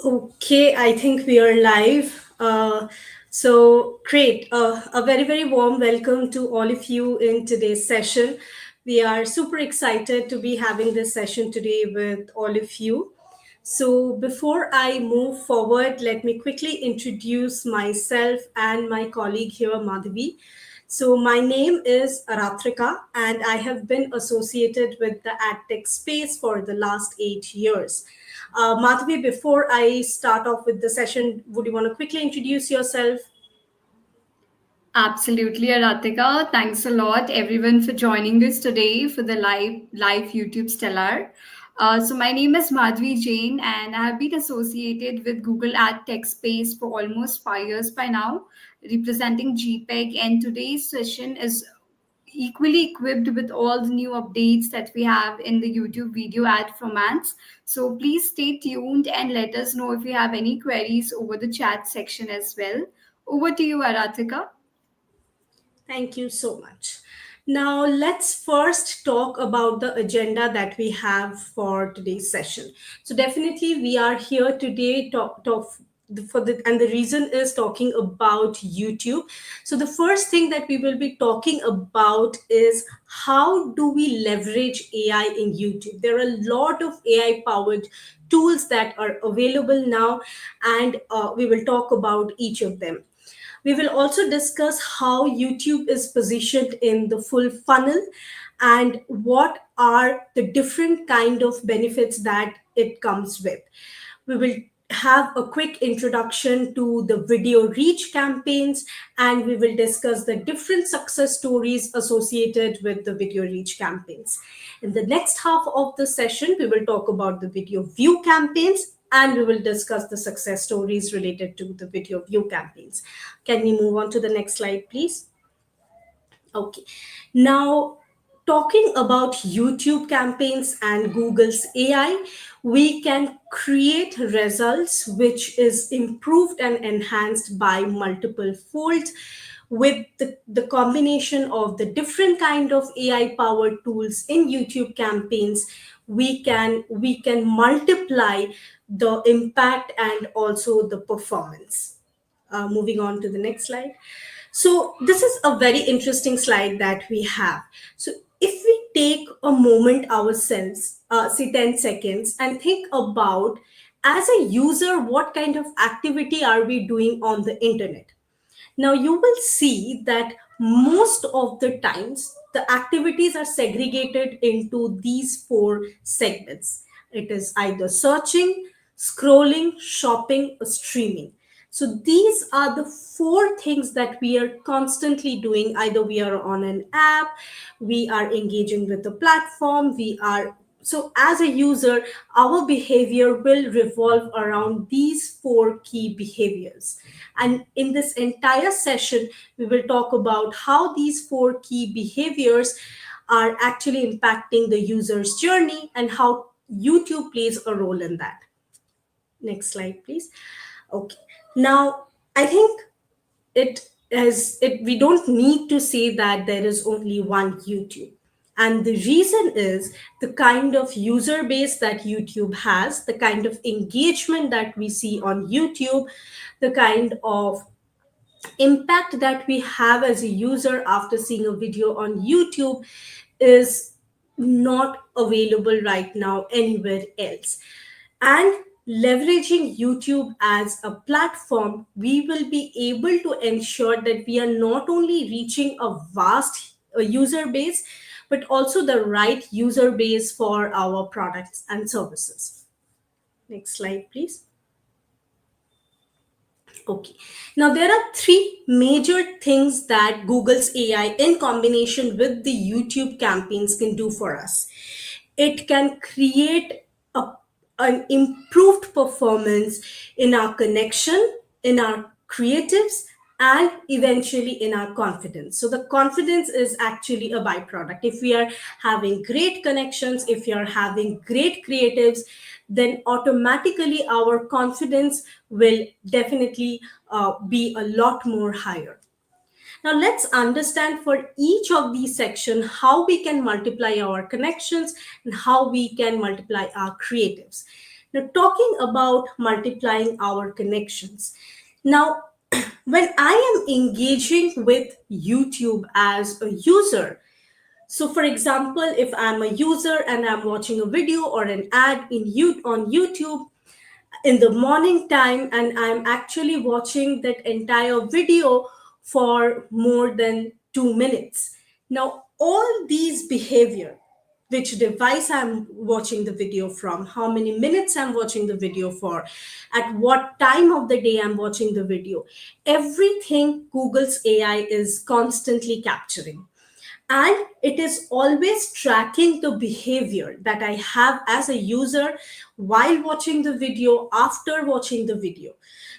Okay, I think we are live. So great. A very, very warm welcome to all of you in today's session. We are super excited to be having this session today with all of you. So before I move forward, let me quickly introduce myself and my colleague here, Madhavi. So my name is Aratrika, and I have been associated with the AdTech space for the last 8 years. Madhavi, before I start off with the session, would you want to quickly introduce yourself? Absolutely, Aratika. Thanks a lot, everyone, for joining us today for the live YouTube Stellar. So my name is Madhvi Jain, and I have been associated with Google Ad Tech Space for almost 5 years by now, representing GPEG. And today's session is equally equipped with all the new updates that we have in the YouTube video ad formats. So please stay tuned and let us know if you have any queries over the chat section as well. Over to you, Aratika. Thank you so much. Now, let's first talk about the agenda that we have for today's session. So, definitely, we are here today and the reason is talking about YouTube. So, the first thing that we will be talking about is how do we leverage AI in YouTube? There are a lot of AI powered tools that are available now, and we will talk about each of them. We will also discuss how YouTube is positioned in the full funnel and what are the different kind of benefits that it comes with. We will have a quick introduction to the video reach campaigns, and we will discuss the different success stories associated with the video reach campaigns. In the next half of the session, we will talk about the video view campaigns, and we will discuss the success stories related to the video view campaigns. Can we move on to the next slide, please? Okay. Now, talking about YouTube campaigns and Google's AI, we can create results which is improved and enhanced by multiple folds with the combination of the different kind of AI powered tools in YouTube campaigns. We can multiply the impact and also the performance. Moving on to the next slide. So, this is a very interesting slide that we have. So, if we take a moment ourselves, say 10 seconds, and think about as a user, what kind of activity are we doing on the internet? Now, you will see that most of the times the activities are segregated into these four segments. It is either searching, scrolling, shopping, or streaming. So these are the four things that we are constantly doing. Either we are on an app, we are engaging with the platform, we are so as a user, our behavior will revolve around these four key behaviors. And in this entire session, we will talk about how these four key behaviors are actually impacting the user's journey and how YouTube plays a role in that. Next slide, please. Okay. Now, I think we don't need to say that there is only one YouTube. And the reason is the kind of user base that YouTube has, the kind of engagement that we see on YouTube, the kind of impact that we have as a user after seeing a video on YouTube is not available right now anywhere else. And leveraging YouTube as a platform, we will be able to ensure that we are not only reaching a vast user base, but also the right user base for our products and services. Next slide, please. Okay. Now, there are three major things that Google's AI, in combination with the YouTube campaigns, can do for us. It can create an improved performance in our connection, in our creatives, and eventually in our confidence. So, the confidence is actually a byproduct. If we are having great connections, if you are having great creatives, then automatically our confidence will definitely be a lot more higher. Now let's understand for each of these sections how we can multiply our connections and how we can multiply our creatives. Now, talking about multiplying our connections. Now, when I am engaging with YouTube as a user, so for example, if I'm a user and I'm watching a video or an ad on YouTube in the morning time, and I'm actually watching that entire video for more than 2 minutes. Now, all these behavior, which device I'm watching the video from, how many minutes I'm watching the video for, at what time of the day I'm watching the video, everything Google's AI is constantly capturing, and it is always tracking the behavior that I have as a user while watching the video, after watching the video.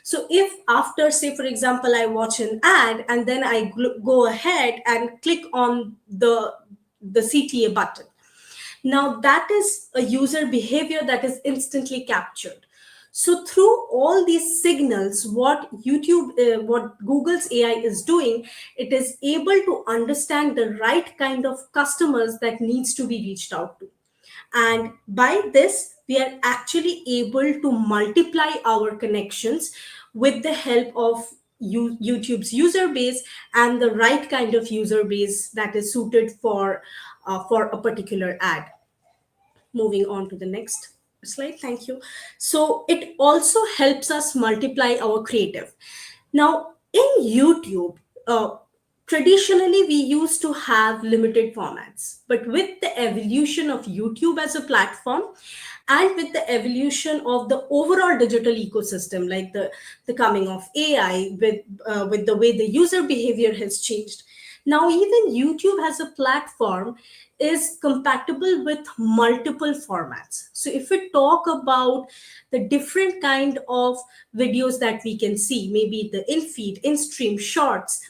So if after, say for example, I watch an ad and then I go ahead and click on the CTA button, now that is a user behavior that is instantly captured. So through all these signals, what Google's AI is doing, it is able to understand the right kind of customers that needs to be reached out to. And by this, we are actually able to multiply our connections with the help of YouTube's user base and the right kind of user base that is suited for a particular ad. Moving on to the next slide. Thank you. So it also helps us multiply our creative. Now, in YouTube, traditionally we used to have limited formats, but with the evolution of YouTube as a platform and with the evolution of the overall digital ecosystem, like the coming of AI, with the way the user behavior has changed, now even YouTube as a platform is compatible with multiple formats. So if we talk about the different kind of videos that we can see, maybe the in-feed, in-stream, shorts,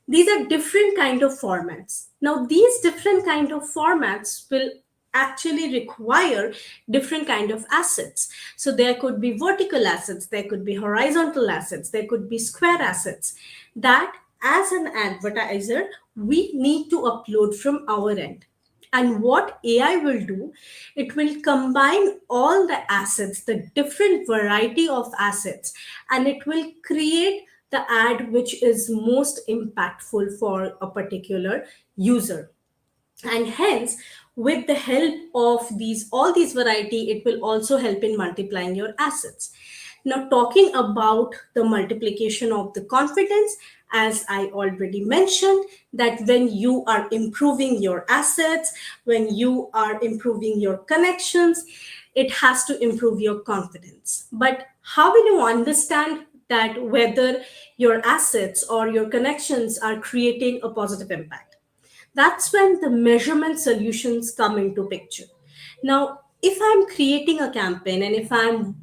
these are different kind of formats. Now these different kind of formats will actually require different kind of assets. So there could be vertical assets, there could be horizontal assets, there could be square assets that as an advertiser we need to upload from our end. And what AI will do, it will combine all the assets, the different variety of assets, and it will create the ad which is most impactful for a particular user. And hence, with the help of these all these variety, it will also help in multiplying your assets. Now, talking about the multiplication of the confidence, as I already mentioned, that when you are improving your assets, when you are improving your connections, it has to improve your confidence. But how will you understand that whether your assets or your connections are creating a positive impact? That's when the measurement solutions come into picture. Now, if I'm creating a campaign and if I'm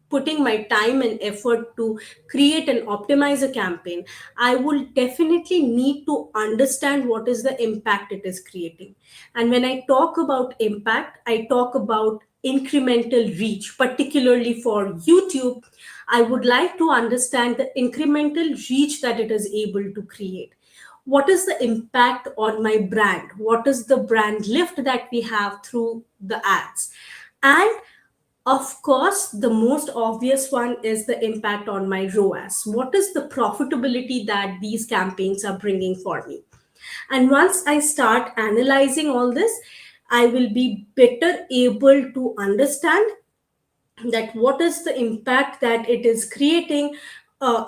putting my time and effort to create and optimize a campaign, I will definitely need to understand what is the impact it is creating. And when I talk about impact, I talk about incremental reach, particularly for YouTube. I would like to understand the incremental reach that it is able to create. What is the impact on my brand? What is the brand lift that we have through the ads? And of course, the most obvious one is the impact on my ROAS. What is the profitability that these campaigns are bringing for me? And once I start analyzing all this, I will be better able to understand that what is the impact that it is creating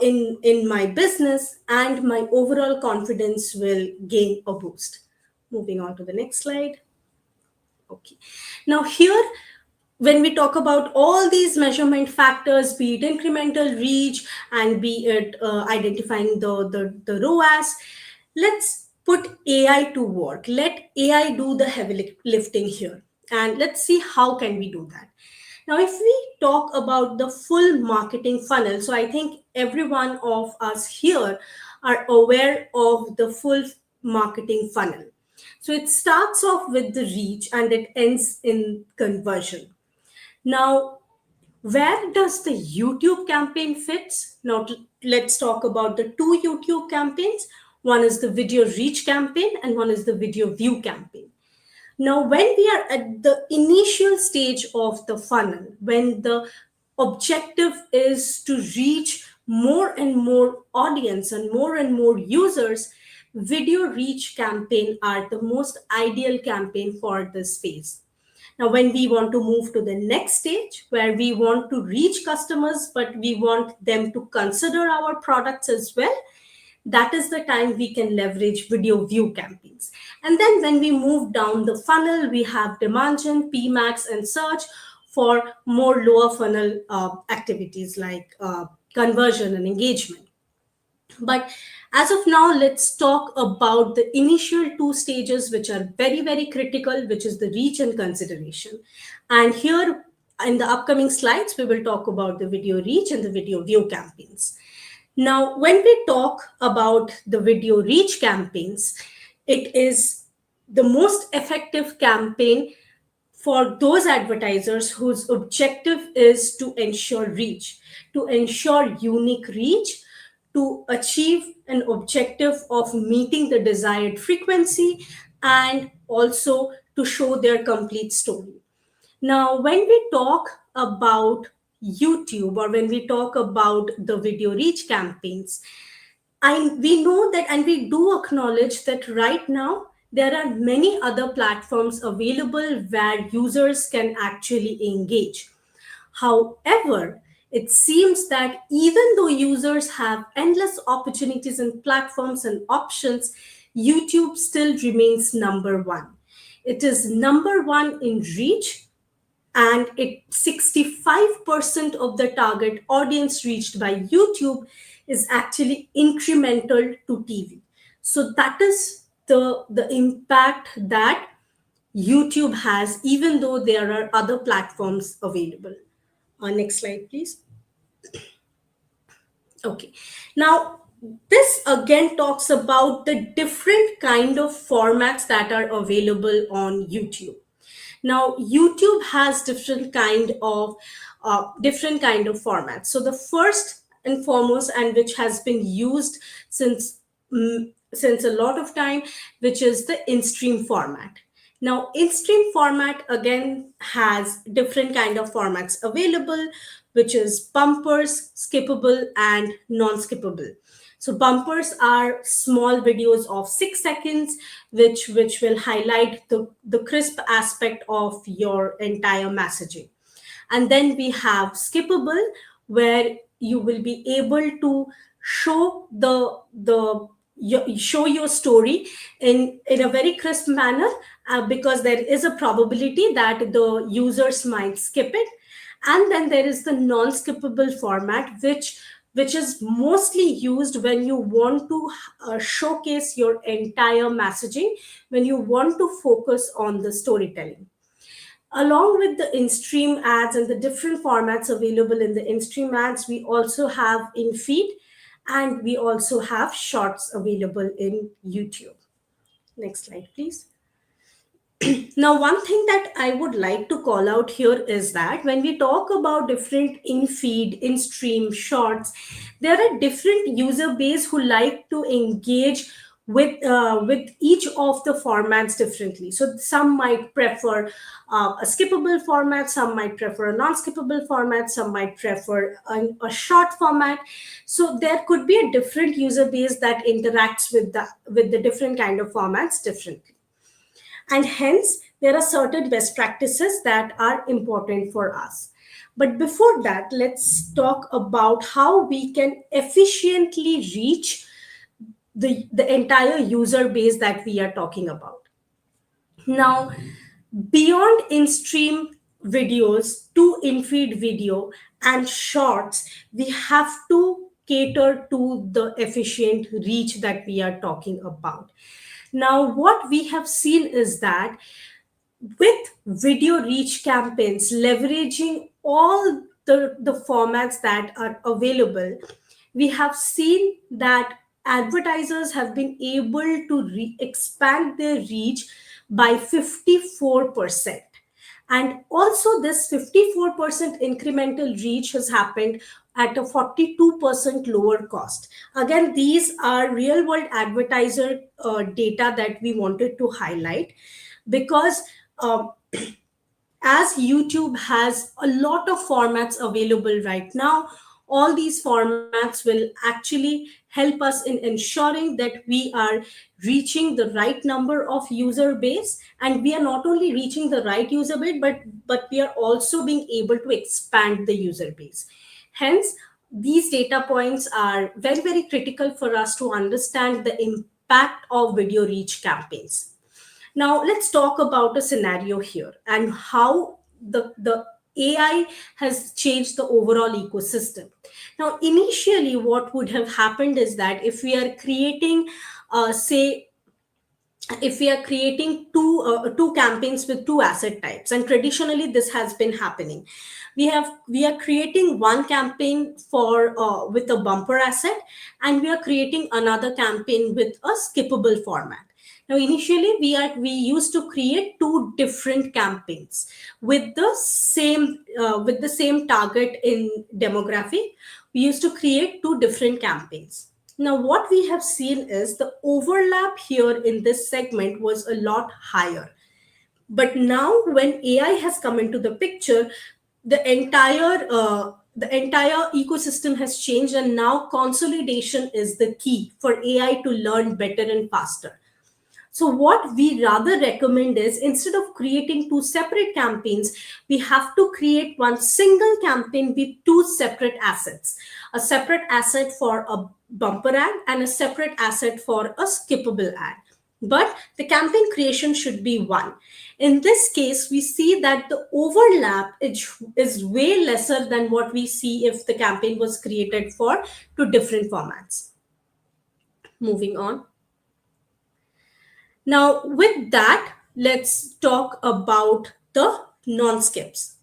in my business, and my overall confidence will gain a boost. Moving on to the next slide. Okay. Now here, when we talk about all these measurement factors, be it incremental reach and be it identifying the ROAS, let's put AI to work. Let AI do the heavy lifting here. And let's see how can we do that. Now, if we talk about the full marketing funnel, so I think every one of us here are aware of the full marketing funnel. So it starts off with the reach and it ends in conversion. Now, where does the YouTube campaign fits? Now, let's talk about the two YouTube campaigns. One is the video reach campaign and one is the video view campaign. Now, when we are at the initial stage of the funnel, when the objective is to reach more and more audience and more users, video reach campaign are the most ideal campaign for this phase. Now, when we want to move to the next stage where we want to reach customers, but we want them to consider our products as well, that is the time we can leverage video view campaigns. And then when we move down the funnel, we have demand gen, PMAX, and search for more lower funnel activities like conversion and engagement. But as of now, let's talk about the initial two stages, which are very, very critical, which is the reach and consideration. And here in the upcoming slides, we will talk about the video reach and the video view campaigns. Now, when we talk about the video reach campaigns, it is the most effective campaign for those advertisers whose objective is to ensure reach, to ensure unique reach, to achieve an objective of meeting the desired frequency, and also to show their complete story. Now, when we talk about YouTube or when we talk about the video reach campaigns, we know that and we do acknowledge that right now there are many other platforms available where users can actually engage. However, it seems that even though users have endless opportunities and platforms and options, YouTube still remains number one. It is number one in reach, and 65% of the target audience reached by YouTube is actually incremental to TV. So that is the impact that YouTube has, even though there are other platforms available. Next slide, please. Okay. Now, this again talks about the different kind of formats that are available on YouTube. Now, YouTube has different kind of formats. So the first and foremost, and which has been used since a lot of time, which is the in-stream format. Now, in-stream format again has different kind of formats available, which is bumpers, skippable, and non-skippable. So bumpers are small videos of 6 seconds, which will highlight the crisp aspect of your entire messaging. And then we have skippable, where you will be able to show show your story in a very crisp manner, because there is a probability that the users might skip it. And then there is the non-skippable format, which is mostly used when you want to showcase your entire messaging, when you want to focus on the storytelling. Along with the in-stream ads and the different formats available in the in-stream ads, we also have in-feed, and we also have shorts available in YouTube. Next slide, please. Now, one thing that I would like to call out here is that when we talk about different in-feed, in-stream shorts, there are different user base who like to engage with each of the formats differently. So some might prefer a skippable format, some might prefer a non-skippable format, some might prefer a short format. So there could be a different user base that interacts with the different kind of formats differently. And hence, there are certain best practices that are important for us. But before that, let's talk about how we can efficiently reach the entire user base that we are talking about. Now, beyond in-stream videos to in-feed video and shorts, we have to cater to the efficient reach that we are talking about. Now, what we have seen is that with video reach campaigns, leveraging all the formats that are available, we have seen that advertisers have been able to expand their reach by 54%. And also, this 54% incremental reach has happened at a 42% lower cost. Again, these are real world advertiser data that we wanted to highlight. because um, as YouTube has a lot of formats available right now, all these formats will actually help us in ensuring that we are reaching the right number of user base, and we are not only reaching the right user base, but we are also being able to expand the user base. Hence, these data points are very, very critical for us to understand the impact of video reach campaigns. Now, let's talk about a scenario here and how the AI has changed the overall ecosystem. Now, initially, what would have happened is that if we are creating, say, if we are creating two campaigns with two asset types, and traditionally this has been happening, we are creating one campaign for with a bumper asset, and we are creating another campaign with a skippable format. Now, initially we used to create two different campaigns with the same target in demographic. We used to create two different campaigns. Now, what we have seen is the overlap here in this segment was a lot higher. But now, when AI has come into the picture, the entire ecosystem has changed, and now consolidation is the key for AI to learn better and faster. So, what we rather recommend is, instead of creating two separate campaigns, we have to create one single campaign with two separate assets, a separate asset for a bumper ad and a separate asset for a skippable ad. But the campaign creation should be one. In this case, we see that the overlap is way lesser than what we see if the campaign was created for two different formats. Moving on. Now, with that, let's talk about the non-skips.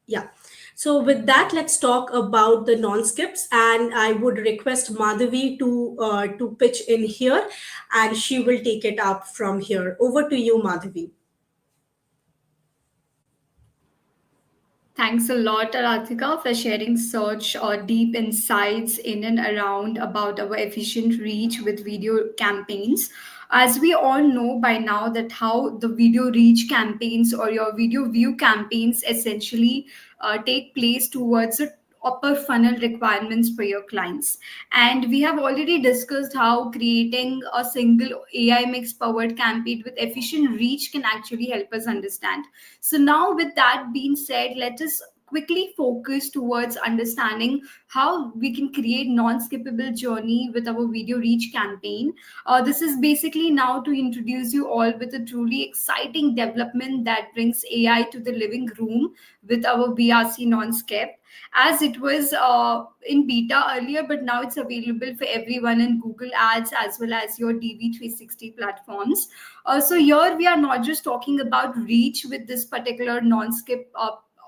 Yeah. So with that, let's talk about the non-skips, and I would request Madhavi to pitch in here, and she will take it up from here. Over to you, Madhavi. Thanks a lot, Aratika, for sharing such deep insights in and around about our efficient reach with video campaigns. As we all know by now that how the video reach campaigns or your video view campaigns essentially take place towards the upper funnel requirements for your clients. And we have already discussed how creating a single AI mix powered campaign with efficient reach can actually help us understand. So now, with that being said, let us quickly focus towards understanding how we can create non-skippable journey with our video reach campaign. This is basically now to introduce you all with a truly exciting development that brings AI to the living room with our BRC non-skip, as it was in beta earlier, but now it's available for everyone in Google Ads as well as your DV360 platforms. So here we are not just talking about reach with this particular non-skip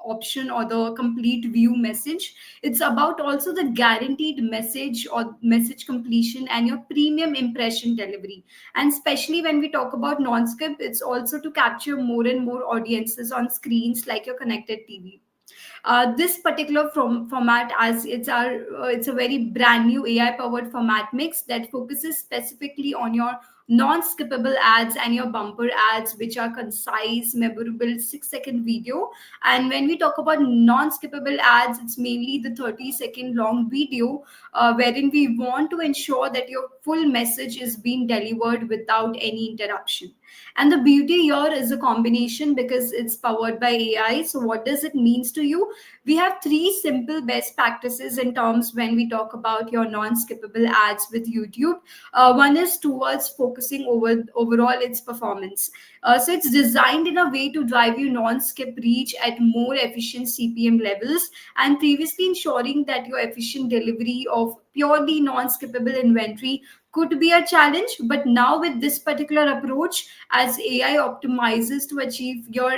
option or the complete view message. It's about also the guaranteed message or message completion and your premium impression delivery. And especially when we talk about non-skip, it's also to capture more and more audiences on screens like your connected TV. This particular format, as it's a very brand new AI powered format mix that focuses specifically on your non-skippable ads and your bumper ads, which are concise, memorable 6-second video. And when we talk about non-skippable ads, it's mainly the 30-second long video, wherein we want to ensure that your full message is being delivered without any interruption. And the beauty here is a combination because it's powered by AI. So what does it means to you? We have three simple best practices in terms when we talk about your non-skippable ads with YouTube. One is towards focusing overall its performance. So it's designed in a way to drive you non-skip reach at more efficient CPM levels, and previously ensuring that your efficient delivery of purely non-skippable inventory could be a challenge. But now with this particular approach, as AI optimizes to achieve your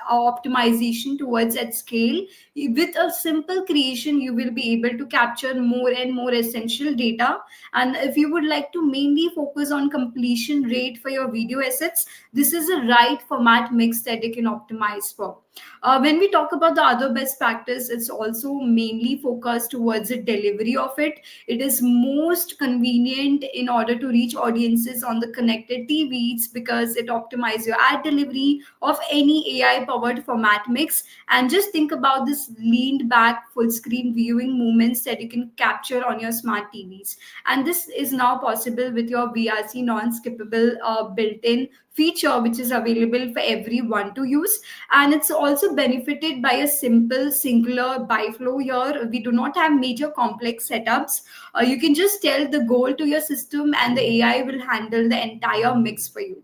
optimization towards at scale, with a simple creation you will be able to capture more and more essential data. And if you would like to mainly focus on completion rate for your video assets, this is a right format mix that you can optimize for. When we talk about the other best practice, it's also mainly focused towards the delivery of it. It is most convenient in order to reach audiences on the connected TVs because it optimizes your ad delivery of any AI powered format mix. And just think about this leaned back full screen viewing moments that you can capture on your smart TVs. And this is now possible with your VRC non skippable built in feature, which is available for everyone to use. And it's also benefited by a simple singular byflow here. We do not have major complex setups. You can just tell the goal to your system and the AI will handle the entire mix for you.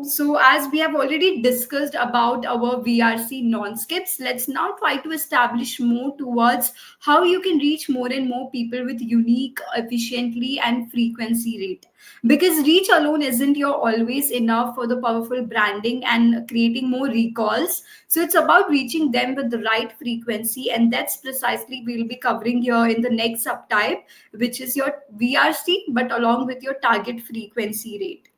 So as we have already discussed about our VRC non-skips, let's now try to establish more towards how you can reach more and more people with unique, efficiently and frequency rate. Because reach alone isn't your always enough for the powerful branding and creating more recalls. So it's about reaching them with the right frequency, and that's precisely we'll be covering here in the next subtype, which is your VRC, but along with your target frequency rate.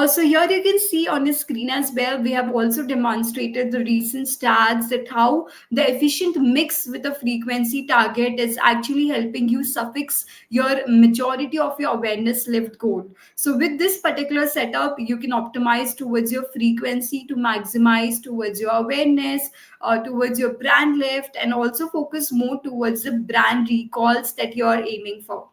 So here you can see on the screen as well, we have also demonstrated the recent stats that how the efficient mix with a frequency target is actually helping you suffix your majority of your awareness lift goal. So with this particular setup, you can optimize towards your frequency to maximize towards your awareness, towards your brand lift, and also focus more towards the brand recalls that you are aiming for.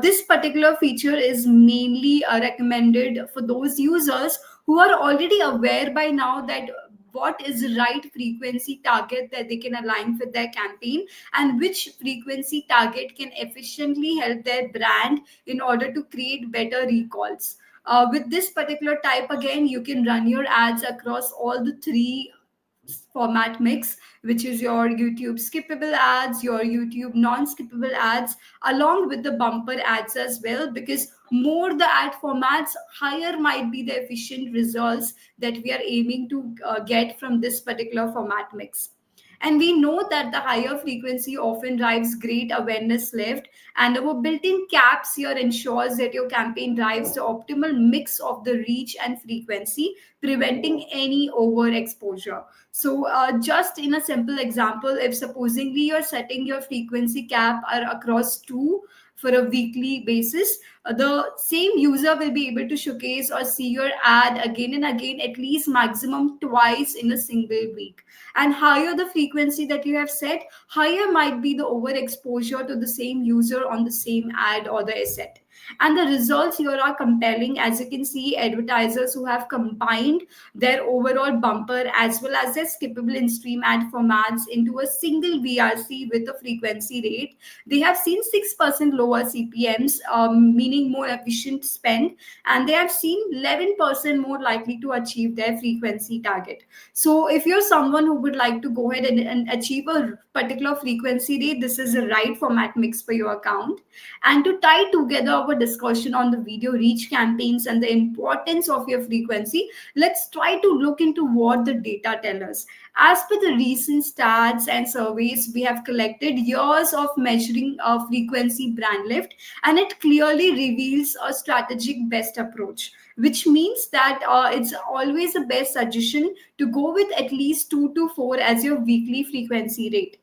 This particular feature is mainly recommended for those users who are already aware by now that what is the right frequency target that they can align with their campaign, and which frequency target can efficiently help their brand in order to create better recalls. With this particular type, again, you can run your ads across all the three format mix, which is your YouTube skippable ads, your YouTube non skippable ads, along with the bumper ads as well. Because more the ad formats, higher might be the efficient results that we are aiming to get from this particular format mix. And we know that the higher frequency often drives great awareness lift, and our built-in caps here ensures that your campaign drives the optimal mix of the reach and frequency, preventing any overexposure. So, just in a simple example, if supposingly you're setting your frequency cap across two for a weekly basis, the same user will be able to showcase or see your ad again and again, at least maximum twice in a single week. And higher the frequency that you have set, higher might be the overexposure to the same user on the same ad or the asset. And the results here are compelling. As you can see, advertisers who have combined their overall bumper as well as their skippable in-stream ad formats into a single VRC with a frequency rate, they have seen 6% lower CPMs, meaning more efficient spend, and they have seen 11% more likely to achieve their frequency target. So if you're someone who would like to go ahead and achieve a particular frequency rate, this is the right format mix for your account. And to tie together our discussion on the video reach campaigns and the importance of your frequency, let's try to look into what the data tell us. As per the recent stats and surveys, we have collected years of measuring frequency brand lift, and it clearly reveals a strategic best approach, which means that it's always a best suggestion to go with at least 2 to 4 as your weekly frequency rate.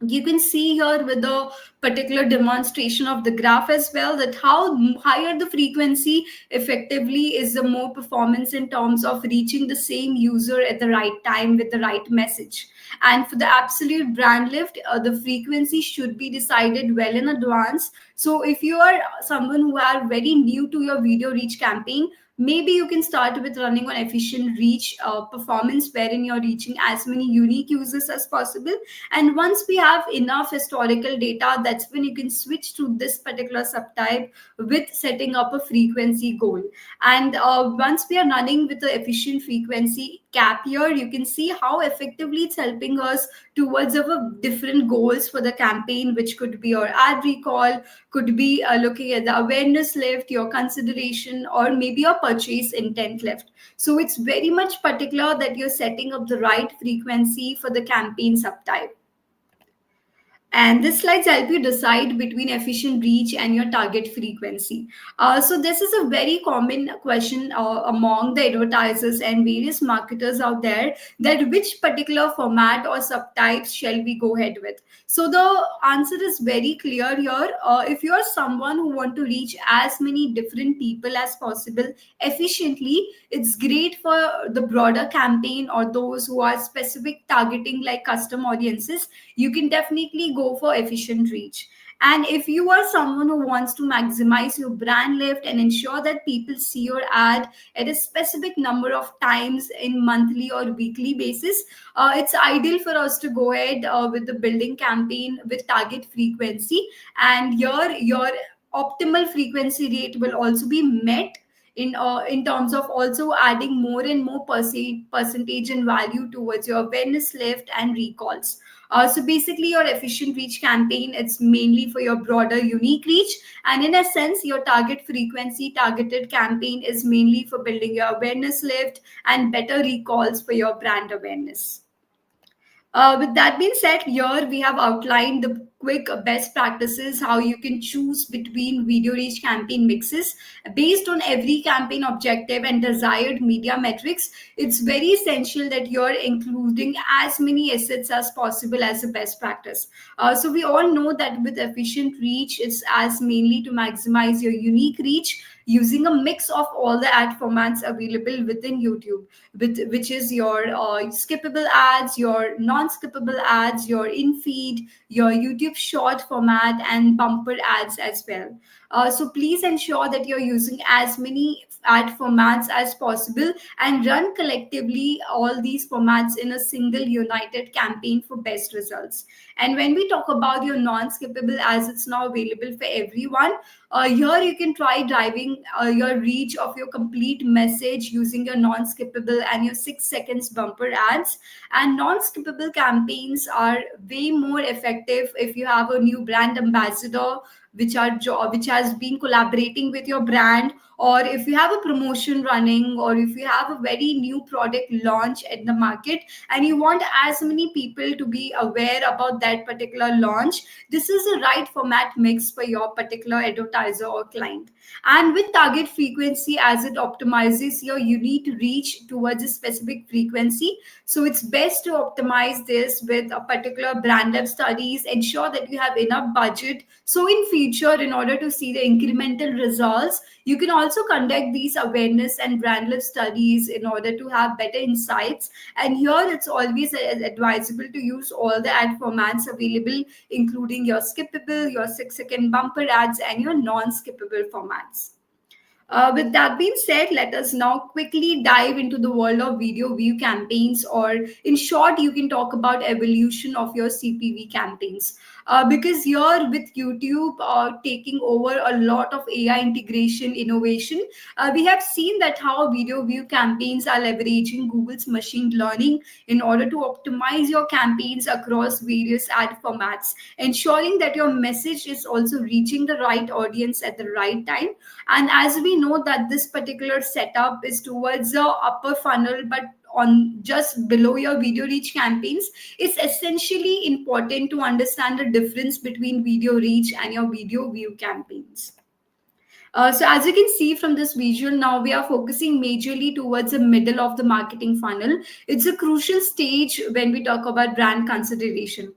You can see here with the particular demonstration of the graph as well that how higher the frequency effectively is the more performance in terms of reaching the same user at the right time with the right message. And for the absolute brand lift, the frequency should be decided well in advance. So if you are someone who are very new to your video reach campaign, maybe you can start with running on efficient reach performance, wherein you're reaching as many unique users as possible. And once we have enough historical data, that's when you can switch to this particular subtype with setting up a frequency goal. And once we are running with the efficient frequency cap here, you can see how effectively it's helping us towards our different goals for the campaign, which could be your ad recall, could be looking at the awareness lift, your consideration, or maybe your purchase intent lift. So it's very much particular that you're setting up the right frequency for the campaign subtype. And this slides help you decide between efficient reach and your target frequency. So this is a very common question among the advertisers and various marketers out there, that which particular format or subtypes shall we go ahead with. So the answer is very clear here. If you are someone who want to reach as many different people as possible efficiently, it's great for the broader campaign or those who are specific targeting like custom audiences. You can definitely go for efficient reach. And if you are someone who wants to maximize your brand lift and ensure that people see your ad at a specific number of times in monthly or weekly basis, it's ideal for us to go ahead with the building campaign with target frequency. And your optimal frequency rate will also be met in terms of also adding more and more percentage and value towards your awareness lift and recalls. So basically, your efficient reach campaign, it's mainly for your broader unique reach, and in a sense, your target frequency targeted campaign is mainly for building your awareness lift and better recalls for your brand awareness. With that being said, here we have outlined the quick best practices how you can choose between video reach campaign mixes based on every campaign objective and desired media metrics. It's very essential that you're including as many assets as possible as a best practice. So we all know that with efficient reach, it's as mainly to maximize your unique reach using a mix of all the ad formats available within YouTube, which is your skippable ads, your non-skippable ads, your in-feed, your YouTube short format, and bumper ads as well. So please ensure that you're using as many ad formats as possible and run collectively all these formats in a single united campaign for best results. And when we talk about your non-skippable, as it's now available for everyone, here you can try driving your reach of your complete message using your non-skippable and your 6 seconds bumper ads. And non-skippable campaigns are way more effective if you have a new brand ambassador which has been collaborating with your brand, or if you have a promotion running, or if you have a very new product launch at the market and you want as many people to be aware about that particular launch. This is the right format mix for your particular advertiser or client. And with target frequency, as it optimizes your unique reach towards a specific frequency, so it's best to optimize this with a particular brand lab studies. Ensure that you have enough budget, so in future, in order to see the incremental results, you can also conduct these awareness and brand lab studies in order to have better insights. And here it's always advisable to use all the ad formats available, including your skippable, your 6 second bumper ads, and your non-skippable formats. With that being said, let us now quickly dive into the world of video view campaigns, or in short, you can talk about evolution of your CPV campaigns. Because here with YouTube taking over a lot of AI integration innovation, we have seen that how video view campaigns are leveraging Google's machine learning in order to optimize your campaigns across various ad formats, ensuring that your message is also reaching the right audience at the right time. And as we know that this particular setup is towards the upper funnel, but on just below your video reach campaigns, it's essentially important to understand the difference between video reach and your video view campaigns. So as you can see from this visual, now we are focusing majorly towards the middle of the marketing funnel. It's a crucial stage when we talk about brand consideration.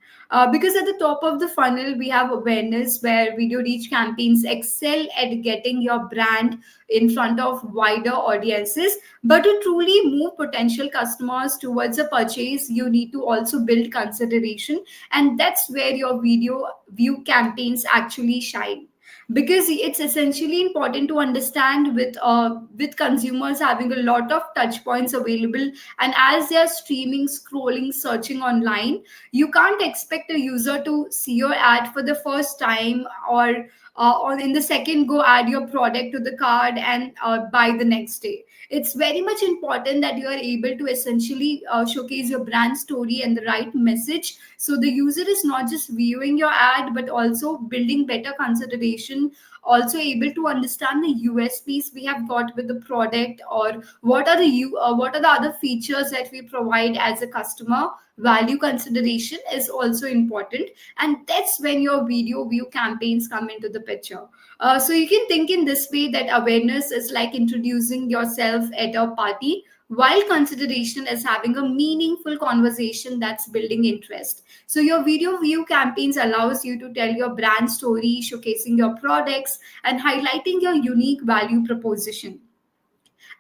Because at the top of the funnel, we have awareness, where video reach campaigns excel at getting your brand in front of wider audiences. But to truly move potential customers towards a purchase, you need to also build consideration. And that's where your video view campaigns actually shine, because it's essentially important to understand with consumers having a lot of touch points available, and as they are streaming, scrolling, searching online, you can't expect a user to see your ad for the first time, or in the second go add your product to the card and buy the next day. It's very much important that you are able to essentially showcase your brand story and the right message, so the user is not just viewing your ad but also building better consideration also able to understand the USPs we have got with the product, or what are the other features that we provide as a customer. Value consideration is also important, and that's when your video view campaigns come into the picture. So you can think in this way, that awareness is like introducing yourself at a party, while consideration is having a meaningful conversation that's building interest. So your video view campaigns allows you to tell your brand story, showcasing your products and highlighting your unique value proposition.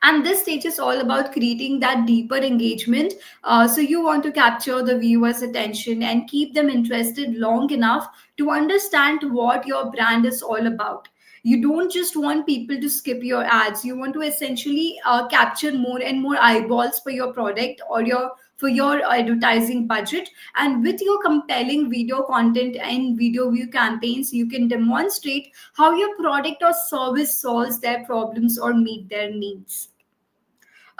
And this stage is all about creating that deeper engagement. So you want to capture the viewer's attention and keep them interested long enough to understand what your brand is all about. You don't just want people to skip your ads. You want to essentially capture more and more eyeballs for your product, or your advertising budget. And with your compelling video content and video view campaigns, you can demonstrate how your product or service solves their problems or meet their needs.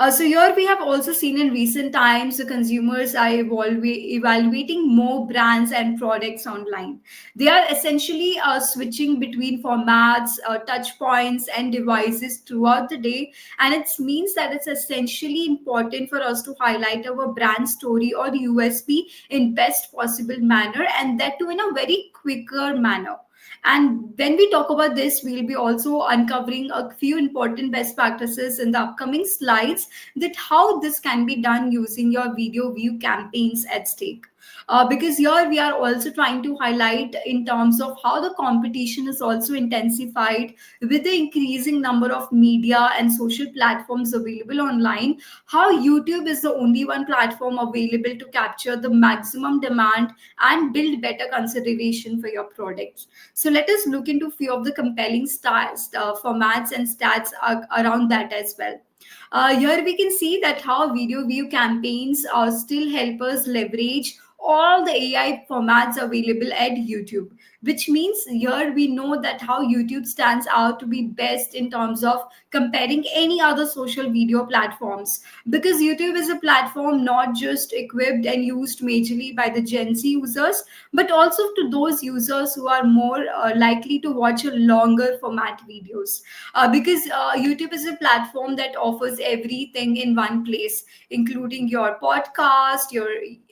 So here we have also seen in recent times the consumers are evaluating more brands and products online. They are essentially switching between formats, touch points, and devices throughout the day, and it means that it's essentially important for us to highlight our brand story or USP in best possible manner, and that too in a very quicker manner. And when we talk about this, we'll be also uncovering a few important best practices in the upcoming slides, that how this can be done using your video view campaigns at stake. Because here we are also trying to highlight in terms of how the competition is also intensified with the increasing number of media and social platforms available online, how YouTube is the only one platform available to capture the maximum demand and build better consideration for your products. So let us look into few of the compelling formats and stats around that as well. Here we can see that how video view campaigns still help us leverage all the AI formats available at YouTube, which means here we know that how YouTube stands out to be best in terms of comparing any other social video platforms, because YouTube is a platform not just equipped and used majorly by the Gen Z users, but also to those users who are more likely to watch a longer format videos. Because YouTube is a platform that offers everything in one place, including your podcast, your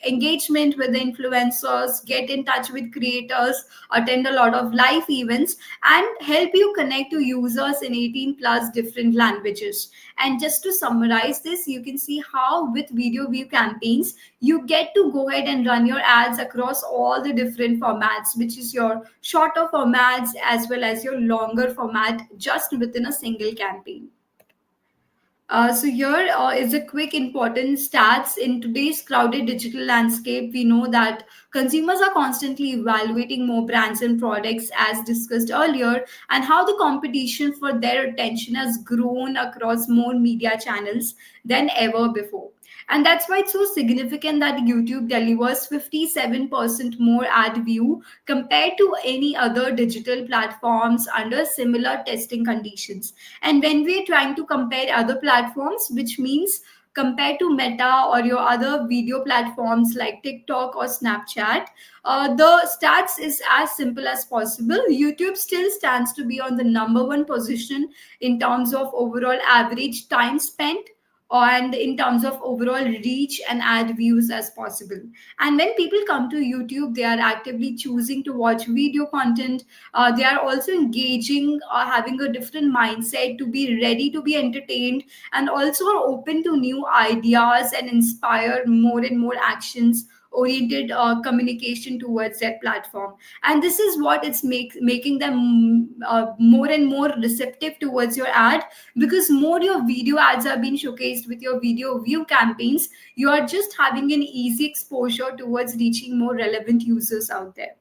engagement with the influencers, get in touch with creators, attend a lot of live events, and help you connect to users in 18 plus different languages. And just to summarize this, you can see how with video view campaigns, you get to go ahead and run your ads across all the different formats, which is your shorter formats as well as your longer format, just within a single campaign. So here is a quick important stats. In today's crowded digital landscape, we know that consumers are constantly evaluating more brands and products, as discussed earlier, and how the competition for their attention has grown across more media channels than ever before. And that's why it's so significant that YouTube delivers 57% more ad view compared to any other digital platforms under similar testing conditions. And when we're trying to compare other platforms, which means compared to Meta or your other video platforms like TikTok or Snapchat, the stats is as simple as possible. YouTube still stands to be on the number one position in terms of overall average time spent, and in terms of overall reach and ad views as possible. And when people come to YouTube, they are actively choosing to watch video content. They are also engaging, having a different mindset to be ready to be entertained, and also are open to new ideas and inspire more and more actions oriented communication towards that platform. And this is what it's making them more and more receptive towards your ad, because more your video ads are being showcased with your video view campaigns, you are just having an easy exposure towards reaching more relevant users out there.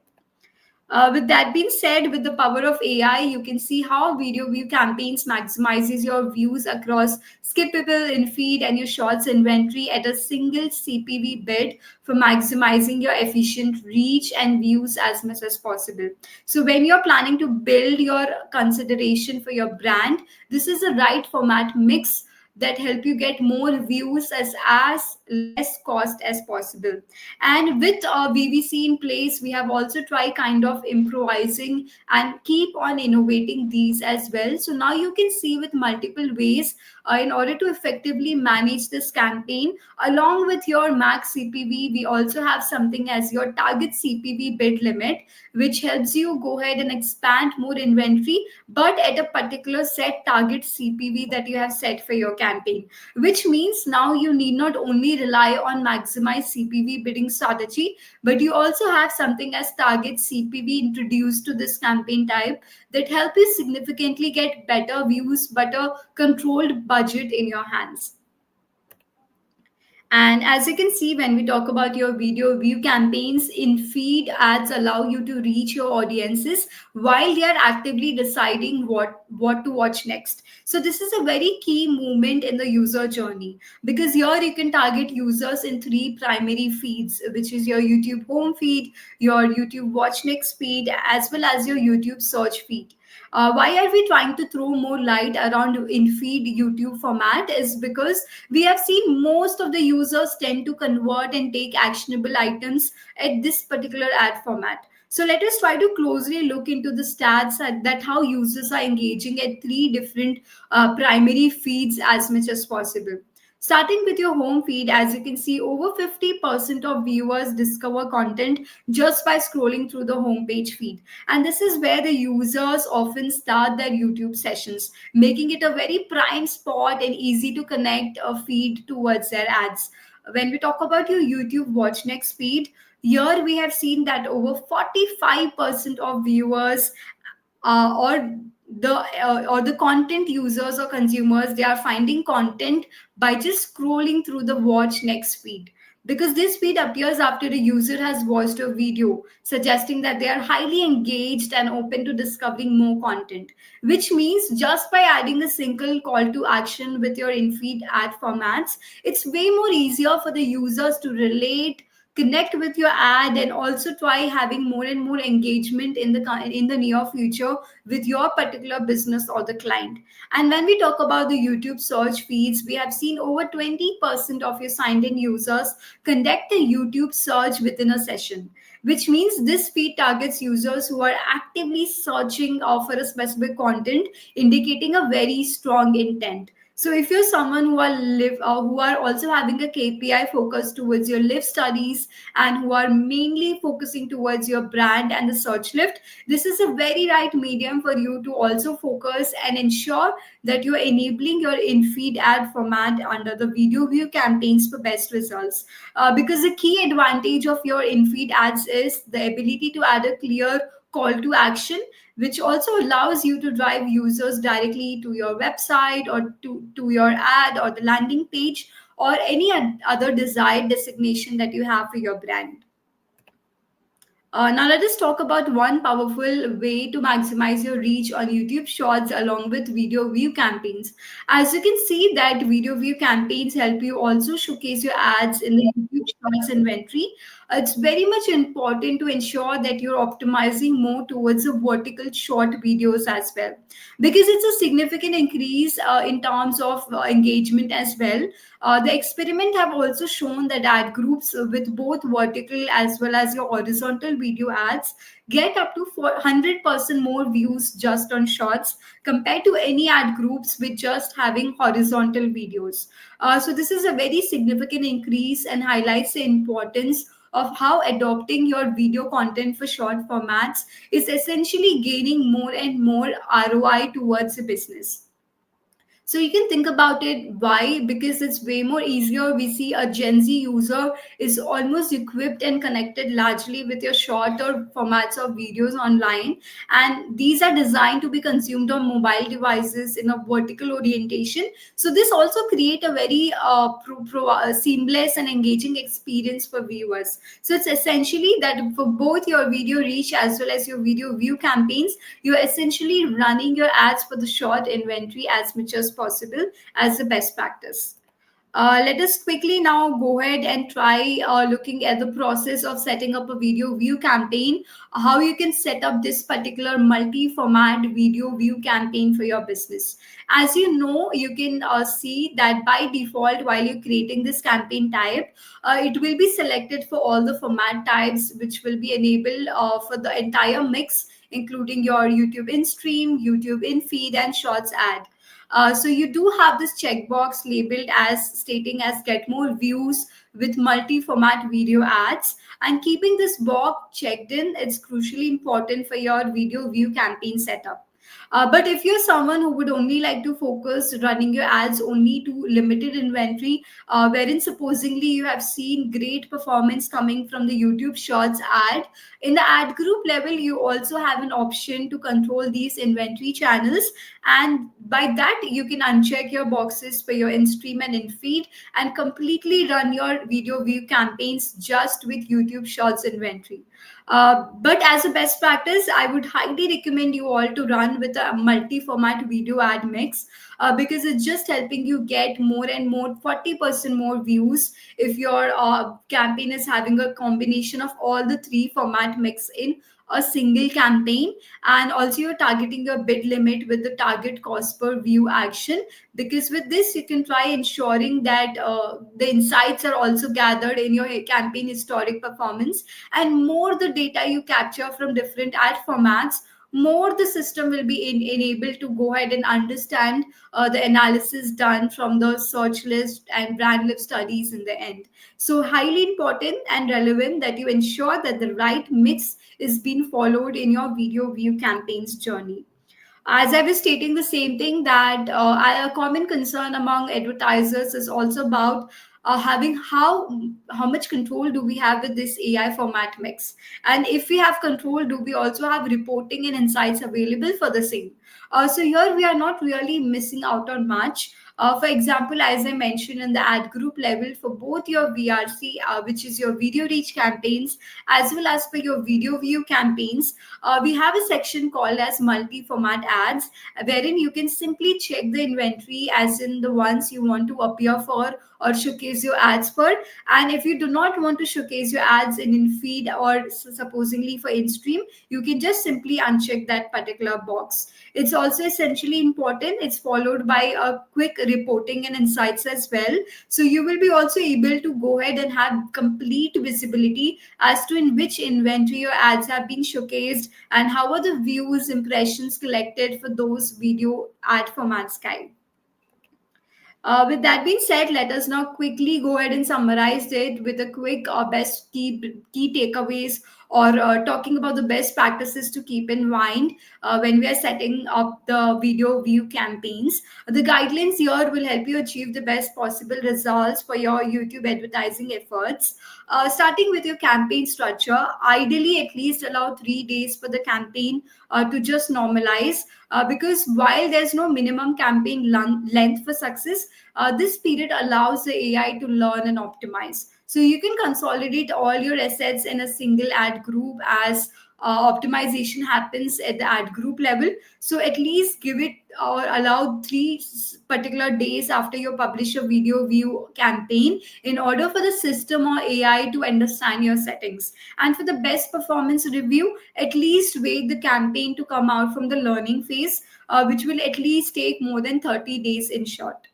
With that being said, with the power of AI, you can see how video view campaigns maximizes your views across skippable in feed and your shorts inventory at a single CPV bid for maximizing your efficient reach and views as much as possible. So when you're planning to build your consideration for your brand, this is the right format mix that help you get more views as less cost as possible. And with VVC in place, we have also tried kind of improvising and keep on innovating these as well. So now you can see with multiple ways in order to effectively manage this campaign. Along with your max CPV, we also have something as your target CPV bid limit, which helps you go ahead and expand more inventory, but at a particular set target CPV that you have set for your campaign. Which means now you need not only rely on maximize CPV bidding strategy, but you also have something as target CPV introduced to this campaign type that help you significantly get better views, better controlled budget in your hands. And as you can see, when we talk about your video view campaigns, in feed ads allow you to reach your audiences while they are actively deciding what to watch next. So this is a very key movement in the user journey, because here you can target users in three primary feeds, which is your YouTube home feed, your YouTube watch next feed, as well as your YouTube search feed. Why are we trying to throw more light around in feed YouTube format is because we have seen most of the users tend to convert and take actionable items at this particular ad format. So let us try to closely look into the stats that how users are engaging at three different primary feeds as much as possible. Starting with your home feed, as you can see, over 50% of viewers discover content just by scrolling through the homepage feed. And this is where the users often start their YouTube sessions, making it a very prime spot and easy to connect a feed towards their ads. When we talk about your YouTube Watch Next feed, here we have seen that over 45% of viewers or the content users or consumers, they are finding content by just scrolling through the watch next feed, because this feed appears after the user has watched a video, suggesting that they are highly engaged and open to discovering more content. Which means just by adding a single call to action with your in-feed ad formats, it's way more easier for the users to relate, connect with your ad, and also try having more and more engagement in the near future with your particular business or the client. And when we talk about the YouTube search feeds, we have seen over 20% of your signed in users conduct a YouTube search within a session, which means this feed targets users who are actively searching for a specific content, indicating a very strong intent. So if you're someone who are also having a KPI focus towards your live studies and who are mainly focusing towards your brand and the search lift, this is a very right medium for you to also focus and ensure that you're enabling your in-feed ad format under the video view campaigns for best results. Because the key advantage of your in-feed ads is the ability to add a clear call to action, which also allows you to drive users directly to your website or to your ad or the landing page or any other desired designation that you have for your brand. Now let us talk about one powerful way to maximize your reach on YouTube Shorts along with video view campaigns. As you can see that video view campaigns help you also showcase your ads in the YouTube Shorts inventory. It's very much important to ensure that you're optimizing more towards the vertical short videos as well, because it's a significant increase in terms of engagement as well. The experiment have also shown that ad groups with both vertical as well as your horizontal video ads get up to 400% more views just on shorts compared to any ad groups with just having horizontal videos. So this is a very significant increase and highlights the importance of how adopting your video content for short formats is essentially gaining more and more ROI towards the business. So you can think about it. Why? Because it's way more easier. We see a Gen Z user is almost equipped and connected largely with your shorter formats of videos online. And these are designed to be consumed on mobile devices in a vertical orientation. So this also create a very seamless and engaging experience for viewers. So it's essentially that for both your video reach as well as your video view campaigns, you're essentially running your ads for the short inventory as much as possible as the best practice. Let us quickly now go ahead and try looking at the process of setting up a video view campaign, how you can set up this particular multi-format video view campaign for your business. As you know, you can see that by default, while you're creating this campaign type, it will be selected for all the format types, which will be enabled for the entire mix, including your YouTube in stream, YouTube in feed, and shorts ad. So you do have this checkbox labeled as stating as get more views with multi-format video ads, and keeping this box checked in, it's crucially important for your video view campaign setup. But if you're someone who would only like to focus running your ads only to limited inventory, wherein supposedly you have seen great performance coming from the YouTube Shorts ad, in the ad group level, you also have an option to control these inventory channels. And by that, you can uncheck your boxes for your in-stream and in-feed and completely run your video view campaigns just with YouTube Shorts inventory. But as a best practice, I would highly recommend you all to run with a multi-format video ad mix, because it's just helping you get more and more 40% more views if your campaign is having a combination of all the three format mix in a single campaign. And also you're targeting your bid limit with the target cost per view action, because with this you can try ensuring that the insights are also gathered in your campaign historic performance, and more the data you capture from different ad formats, more the system will be enabled to go ahead and understand the analysis done from the search list and brand lift studies in the end. So highly important and relevant that you ensure that the right mix is being followed in your video view campaigns journey. As I was stating the same thing, that a common concern among advertisers is also about having how much control do we have with this AI format mix, and if we have control, do we also have reporting and insights available for the same? So here we are not really missing out on much. For example, as I mentioned in the ad group level, for both your VRC, which is your video reach campaigns, as well as for your video view campaigns, we have a section called as multi-format ads, wherein you can simply check the inventory as in the ones you want to appear for or showcase your ads for. And if you do not want to showcase your ads in feed or supposedly for in stream, you can just simply uncheck that particular box. It's also essentially important. It's followed by a quick reporting and insights as well. So you will be also able to go ahead and have complete visibility as to in which inventory your ads have been showcased and how are the views, impressions collected for those video ad formats guide. With that being said, let us now quickly go ahead and summarize it with a quick best key takeaways, or talking about the best practices to keep in mind when we are setting up the video view campaigns. The guidelines here will help you achieve the best possible results for your YouTube advertising efforts. Starting with your campaign structure, ideally at least allow 3 days for the campaign to just normalize, because while there's no minimum campaign length for success, this period allows the AI to learn and optimize. So you can consolidate all your assets in a single ad group as optimization happens at the ad group level. So at least give it or allow particular days after you publish a video view campaign in order for the system or AI to understand your settings. And for the best performance review, at least wait the campaign to come out from the learning phase, which will at least take more than 30 days in short.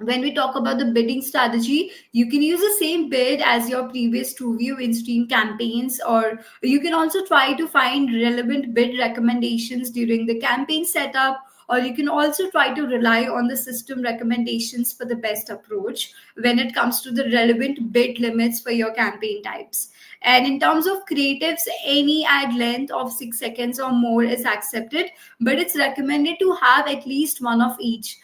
When we talk about the bidding strategy, you can use the same bid as your previous TrueView in-stream campaigns, or you can also try to find relevant bid recommendations during the campaign setup, or you can also try to rely on the system recommendations for the best approach when it comes to the relevant bid limits for your campaign types. And in terms of creatives, any ad length of 6 seconds or more is accepted, but it's recommended to have at least one of each,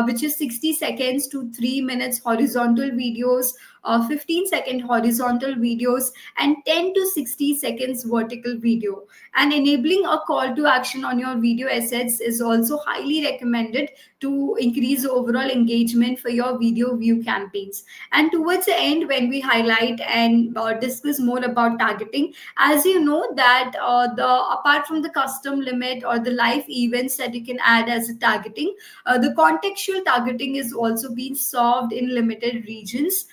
which is 60 seconds to 3 minutes horizontal videos, 15-second horizontal videos, and 10 to 60 seconds vertical video. And enabling a call to action on your video assets is also highly recommended to increase overall engagement for your video view campaigns. And towards the end, when we highlight and discuss more about targeting, as you know that the apart from the custom limit or the live events that you can add as a targeting, the contextual targeting is also being solved in limited regions.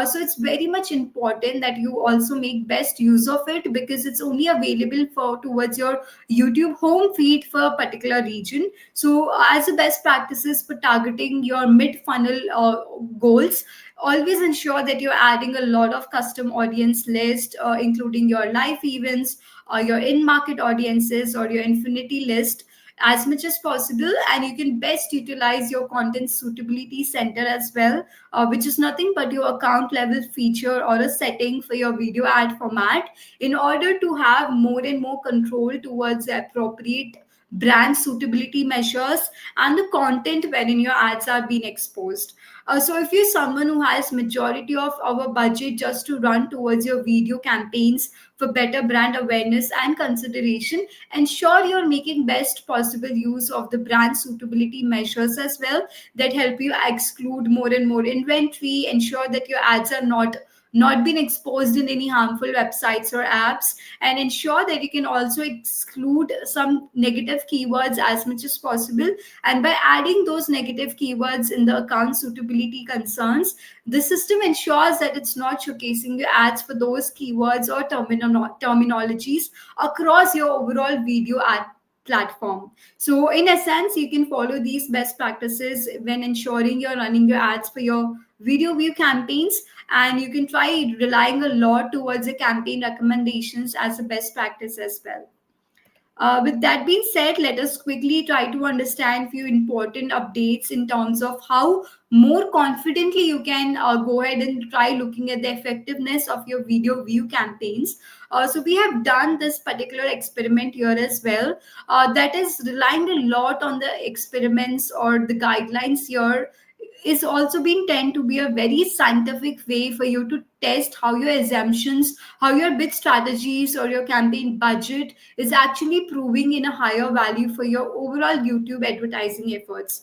So it's very much important that you also make best use of it, because it's only available for towards your YouTube home feed for a particular region. So as a best practices for targeting your mid funnel goals, always ensure that you're adding a lot of custom audience list, including your live events, your in market audiences, or your infinity list as much as possible. And you can best utilize your content suitability center as well, which is nothing but your account level feature or a setting for your video ad format, in order to have more and more control towards the appropriate brand suitability measures and the content wherein your ads are being exposed. So if you're someone who has majority of our budget just to run towards your video campaigns for better brand awareness and consideration, ensure you're making best possible use of the brand suitability measures as well, that help you exclude more and more inventory, ensure that your ads are not being exposed in any harmful websites or apps, and ensure that you can also exclude some negative keywords as much as possible. And by adding those negative keywords in the account suitability concerns, the system ensures that it's not showcasing your ads for those keywords or terminologies across your overall video ad platform. So in essence, you can follow these best practices when ensuring you're running your ads for your video view campaigns, and you can try relying a lot towards the campaign recommendations as a best practice as well. With that being said, let us quickly try to understand few important updates in terms of how more confidently you can go ahead and try looking at the effectiveness of your video view campaigns. So we have done this particular experiment here as well. That is relying a lot on the experiments or the guidelines here, is also being tend to be a very scientific way for you to test how your assumptions, how your bid strategies or your campaign budget is actually proving in a higher value for your overall YouTube advertising efforts.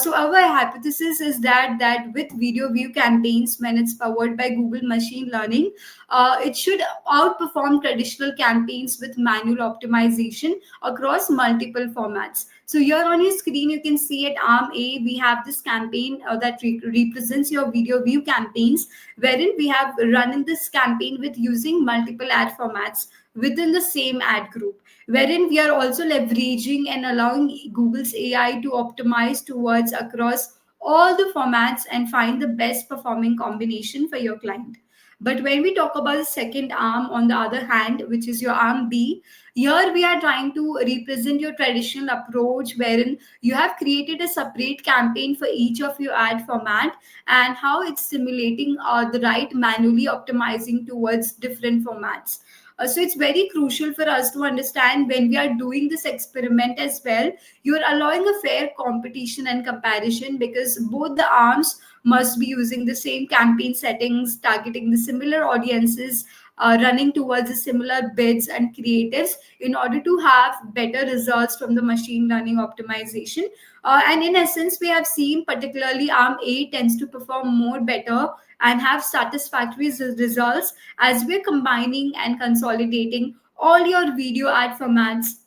So our hypothesis is that with video view campaigns, when it's powered by Google machine learning, it should outperform traditional campaigns with manual optimization across multiple formats. So here on your screen, you can see at arm A, we have this campaign that represents your video view campaigns, wherein we have running this campaign with using multiple ad formats within the same ad group, wherein we are also leveraging and allowing Google's AI to optimize towards across all the formats and find the best performing combination for your client. But when we talk about the second arm, on the other hand, which is your arm B, here we are trying to represent your traditional approach, wherein you have created a separate campaign for each of your ad format, and how it's simulating the right manually optimizing towards different formats. So it's very crucial for us to understand when we are doing this experiment as well, you're allowing a fair competition and comparison, because both the arms must be using the same campaign settings, targeting the similar audiences, running towards the similar bids and creatives in order to have better results from the machine learning optimization. And in essence, we have seen particularly arm A tends to perform more better and have satisfactory results as we're combining and consolidating all your video ad formats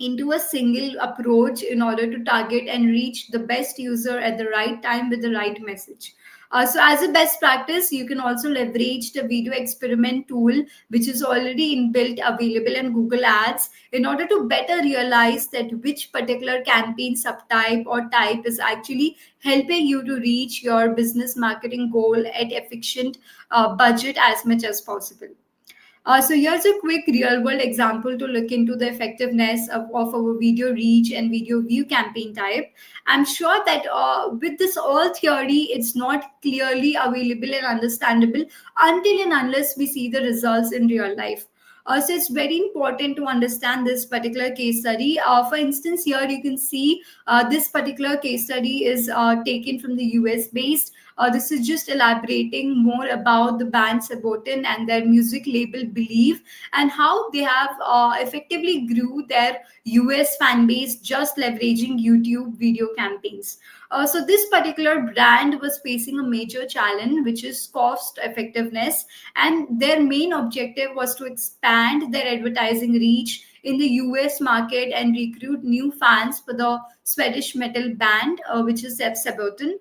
into a single approach in order to target and reach the best user at the right time with the right message. So as a best practice, you can also leverage the video experiment tool, which is already inbuilt available in Google Ads, in order to better realize that which particular campaign subtype or type is actually helping you to reach your business marketing goal at efficient budget as much as possible. So here's a quick real world example to look into the effectiveness of our video reach and video view campaign type. I'm sure that with this all theory, it's not clearly available and understandable until and unless we see the results in real life. So it's very important to understand this particular case study. For instance, here you can see this particular case study is taken from the US based. This is just elaborating more about the band Sabotin and their music label Believe, and how they have effectively grew their US fan base just leveraging YouTube video campaigns. So this particular brand was facing a major challenge, which is cost effectiveness, and their main objective was to expand their advertising reach in the US market and recruit new fans for the Swedish metal band, which is Saboten.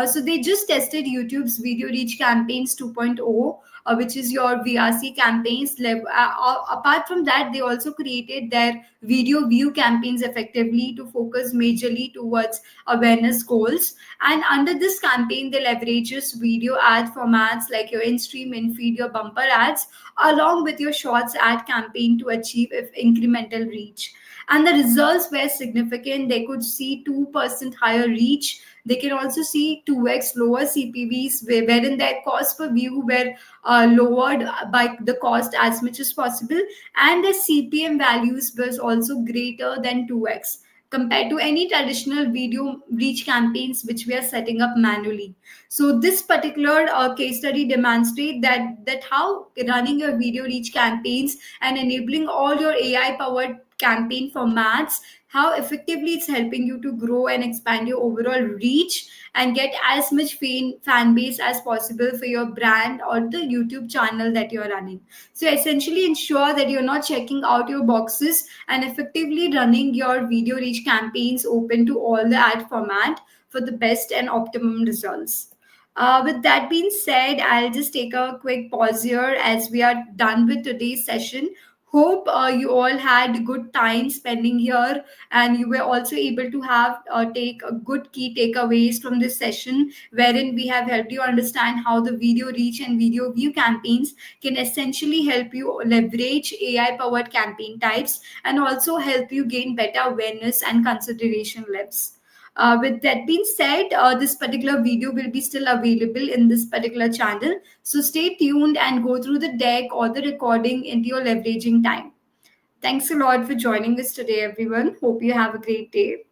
So they just tested YouTube's Video Reach Campaigns 2.0, which is your VRC campaigns. Apart from that, they also created their video view campaigns effectively to focus majorly towards awareness goals. And under this campaign, they leverages video ad formats like your in-stream, in-feed, your bumper ads, along with your shorts ad campaign to achieve incremental reach. And the results were significant. They could see 2% higher reach. They can also see 2x lower CPVs, wherein their cost per view were lowered by the cost as much as possible, and the CPM values was also greater than 2x compared to any traditional video reach campaigns which we are setting up manually. So this particular case study demonstrate that how running your video reach campaigns and enabling all your AI powered campaign formats, how effectively it's helping you to grow and expand your overall reach and get as much fan base as possible for your brand or the YouTube channel that you're running. So essentially ensure that you're not checking out your boxes and effectively running your video reach campaigns open to all the ad format for the best and optimum results. With that being said, I'll just take a quick pause here as we are done with today's session. Hope you all had good time spending here, and you were also able to have take a good key takeaways from this session, wherein we have helped you understand how the video reach and video view campaigns can essentially help you leverage AI powered campaign types and also help you gain better awareness and consideration levels. With that being said, this particular video will be still available in this particular channel. So stay tuned and go through the deck or the recording into your leveraging time. Thanks a lot for joining us today, everyone. Hope you have a great day.